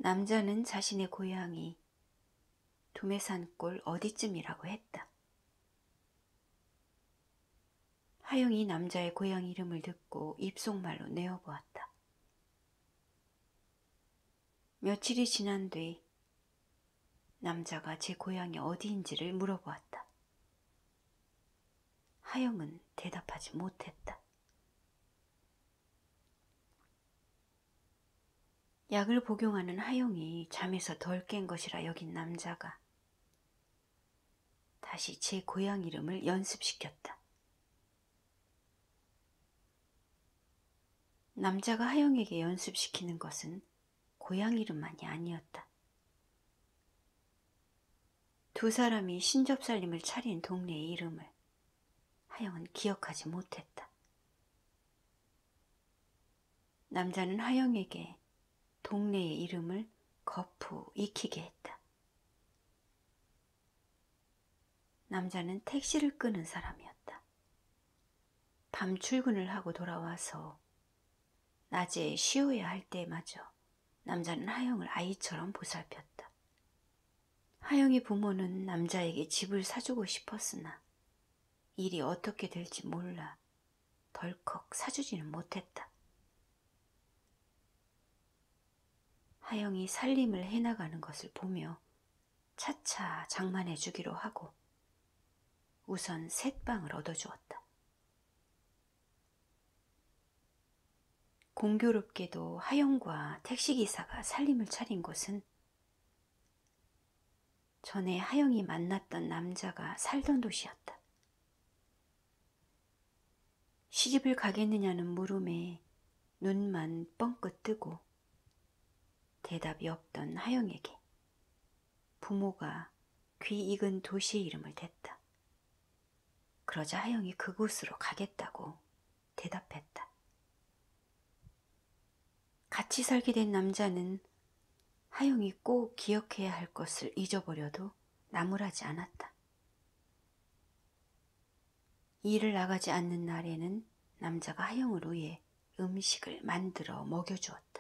남자는 자신의 고향이 두메산골 어디쯤이라고 했다. 하영이 남자의 고향 이름을 듣고 입속말로 내어보았다. 며칠이 지난 뒤 남자가 제 고향이 어디인지를 물어보았다. 하영은 대답하지 못했다. 약을 복용하는 하영이 잠에서 덜 깬 것이라 여긴 남자가 다시 제 고향 이름을 연습시켰다. 남자가 하영에게 연습시키는 것은 고향 이름만이 아니었다. 두 사람이 신접살림을 차린 동네의 이름을 하영은 기억하지 못했다. 남자는 하영에게 동네의 이름을 거푸 익히게 했다. 남자는 택시를 끄는 사람이었다. 밤 출근을 하고 돌아와서 낮에 쉬어야 할 때마저 남자는 하영을 아이처럼 보살폈다. 하영의 부모는 남자에게 집을 사주고 싶었으나 일이 어떻게 될지 몰라 덜컥 사주지는 못했다. 하영이 살림을 해나가는 것을 보며 차차 장만해 주기로 하고 우선 셋방을 얻어주었다. 공교롭게도 하영과 택시기사가 살림을 차린 곳은 전에 하영이 만났던 남자가 살던 도시였다. 시집을 가겠느냐는 물음에 눈만 뻥긋 뜨고 대답이 없던 하영에게 부모가 귀 익은 도시의 이름을 댔다. 그러자 하영이 그곳으로 가겠다고 대답했다. 같이 살게 된 남자는 하영이 꼭 기억해야 할 것을 잊어버려도 나무라지 않았다. 일을 나가지 않는 날에는 남자가 하영을 위해 음식을 만들어 먹여주었다.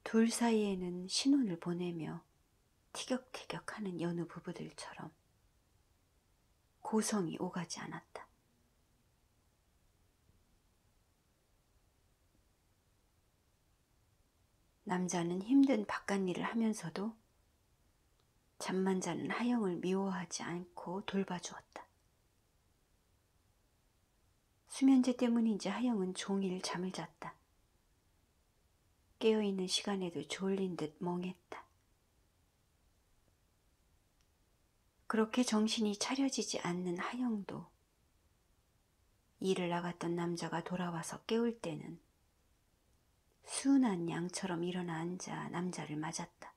둘 사이에는 신혼을 보내며 티격태격하는 여느 부부들처럼 고성이 오가지 않았다. 남자는 힘든 바깥일을 하면서도 잠만 자는 하영을 미워하지 않고 돌봐주었다. 수면제 때문인지 하영은 종일 잠을 잤다. 깨어있는 시간에도 졸린 듯 멍했다. 그렇게 정신이 차려지지 않는 하영도 일을 나갔던 남자가 돌아와서 깨울 때는 순한 양처럼 일어나 앉아 남자를 맞았다.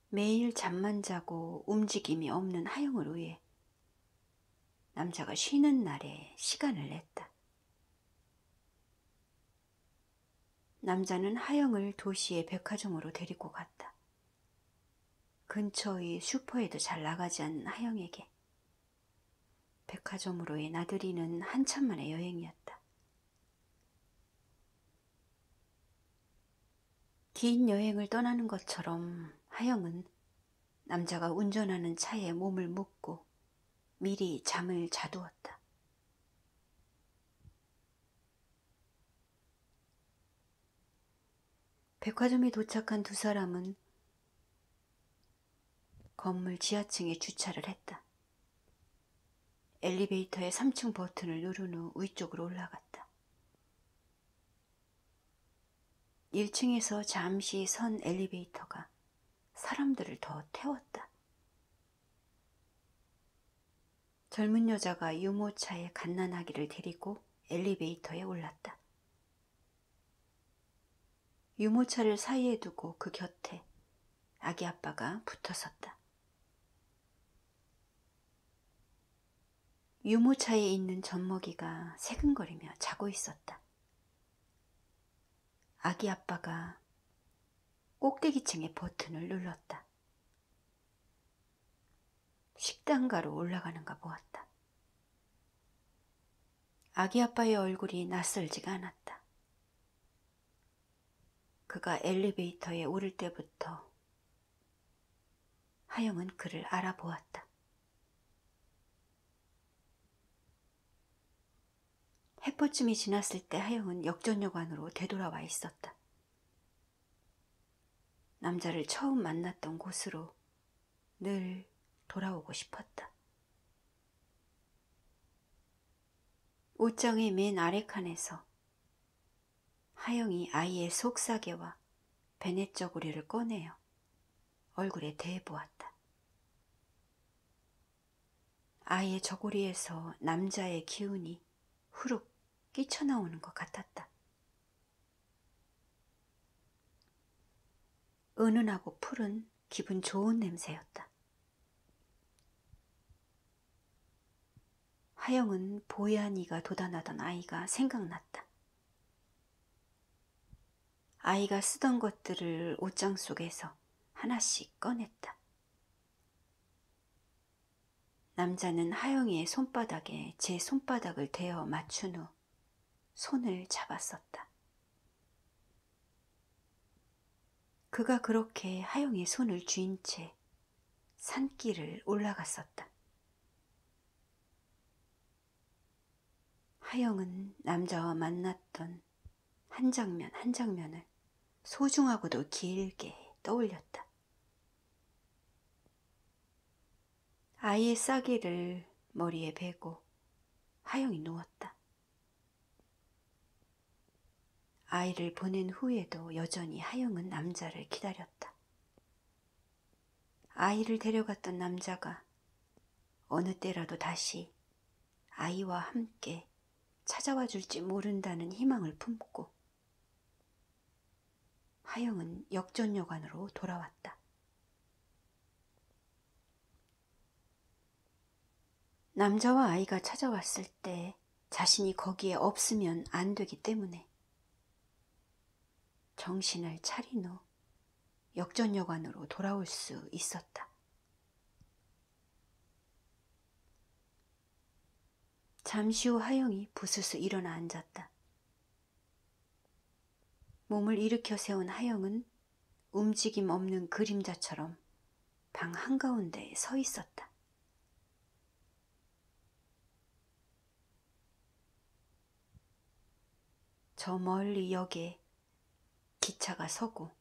매일 잠만 자고 움직임이 없는 하영을 위해 남자가 쉬는 날에 시간을 냈다. 남자는 하영을 도시의 백화점으로 데리고 갔다. 근처의 슈퍼에도 잘 나가지 않는 하영에게 백화점으로의 나들이는 한참만의 여행이었다. 긴 여행을 떠나는 것처럼 하영은 남자가 운전하는 차에 몸을 묻고 미리 잠을 자두었다. 백화점에 도착한 두 사람은 건물 지하층에 주차를 했다. 엘리베이터의 3층 버튼을 누른 후 위쪽으로 올라갔다. 1층에서 잠시 선 엘리베이터가 사람들을 더 태웠다. 젊은 여자가 유모차에 갓난아기를 데리고 엘리베이터에 올랐다. 유모차를 사이에 두고 그 곁에 아기 아빠가 붙어섰다. 유모차에 있는 젖먹이가 새근거리며 자고 있었다. 아기 아빠가 꼭대기층의 버튼을 눌렀다. 식당가로 올라가는가 보았다. 아기 아빠의 얼굴이 낯설지가 않았다. 그가 엘리베이터에 오를 때부터 하영은 그를 알아보았다. 해포쯤이 지났을 때 하영은 역전역 안으로 되돌아와 있었다. 남자를 처음 만났던 곳으로 늘 돌아오고 싶었다. 옷장의 맨 아래 칸에서 하영이 아이의 속사계와 베넷 저고리를 꺼내어 얼굴에 대보았다. 아이의 저고리에서 남자의 기운이 후룩 끼쳐나오는 것 같았다. 은은하고 푸른 기분 좋은 냄새였다. 하영은 보야니가 돋아나던 아이가 생각났다. 아이가 쓰던 것들을 옷장 속에서 하나씩 꺼냈다. 남자는 하영이의 손바닥에 제 손바닥을 대어 맞춘 후 손을 잡았었다. 그가 그렇게 하영이의 손을 쥔 채 산길을 올라갔었다. 하영은 남자와 만났던 한 장면 한 장면을 소중하고도 길게 떠올렸다. 아이의 싸기를 머리에 베고 하영이 누웠다. 아이를 보낸 후에도 여전히 하영은 남자를 기다렸다. 아이를 데려갔던 남자가 어느 때라도 다시 아이와 함께 찾아와 줄지 모른다는 희망을 품고 하영은 역전역 안으로 돌아왔다. 남자와 아이가 찾아왔을 때 자신이 거기에 없으면 안 되기 때문에 정신을 차린 후 역전역 안으로 돌아올 수 있었다. 잠시 후 하영이 부스스 일어나 앉았다. 몸을 일으켜 세운 하영은 움직임 없는 그림자처럼 방 한가운데에 서 있었다. 저 멀리 역에 기차가 서고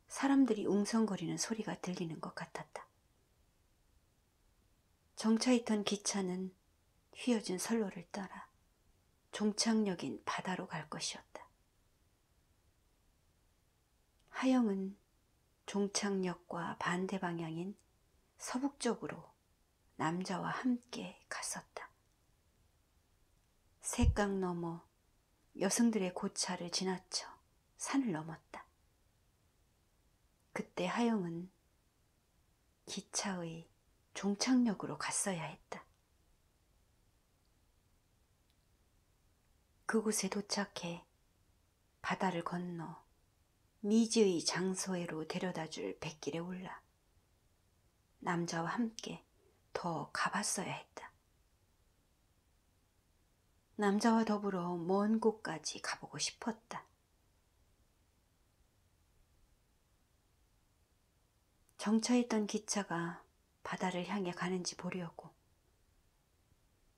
사람들이 웅성거리는 소리가 들리는 것 같았다. 정차했던 기차는 휘어진 선로를 따라 종착역인 바다로 갈 것이었다. 하영은 종착역과 반대 방향인 서북쪽으로 남자와 함께 갔었다. 새강 넘어 여성들의 고차를 지나쳐 산을 넘었다. 그때 하영은 기차의 종착역으로 갔어야 했다. 그곳에 도착해 바다를 건너 미지의 장소에로 데려다줄 뱃길에 올라 남자와 함께 더 가봤어야 했다. 남자와 더불어 먼 곳까지 가보고 싶었다. 정차했던 기차가 바다를 향해 가는지 보려고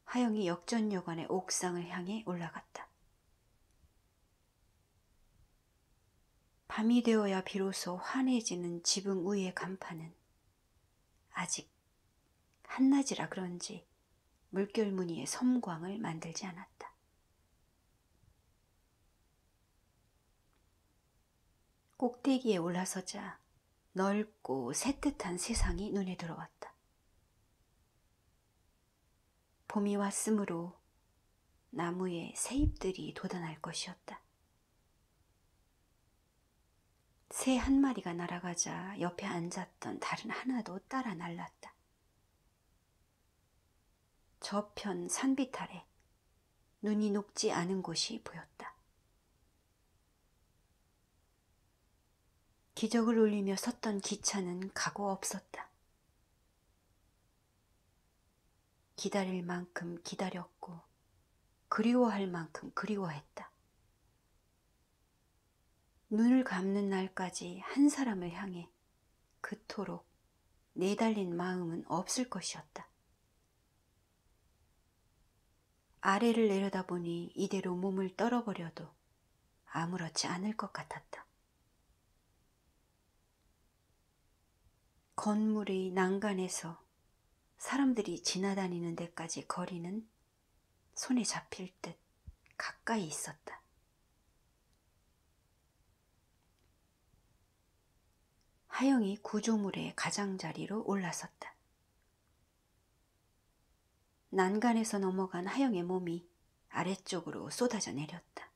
하영이 역전역안의 옥상을 향해 올라갔다. 밤이 되어야 비로소 환해지는 지붕 위의 간판은 아직 한낮이라 그런지 물결 무늬의 섬광을 만들지 않았다. 꼭대기에 올라서자 넓고 새뜻한 세상이 눈에 들어왔다. 봄이 왔으므로 나무에 새잎들이 돋아날 것이었다. 새 한 마리가 날아가자 옆에 앉았던 다른 하나도 따라 날랐다. 저편 산빛 아래 눈이 녹지 않은 곳이 보였다. 기적을 울리며 섰던 기차는 가고 없었다. 기다릴 만큼 기다렸고 그리워할 만큼 그리워했다. 눈을 감는 날까지 한 사람을 향해 그토록 내달린 마음은 없을 것이었다. 아래를 내려다보니 이대로 몸을 떨어버려도 아무렇지 않을 것 같았다. 건물의 난간에서 사람들이 지나다니는 데까지 거리는 손에 잡힐 듯 가까이 있었다. 하영이 구조물의 가장자리로 올라섰다. 난간에서 넘어간 하영의 몸이 아래쪽으로 쏟아져 내렸다.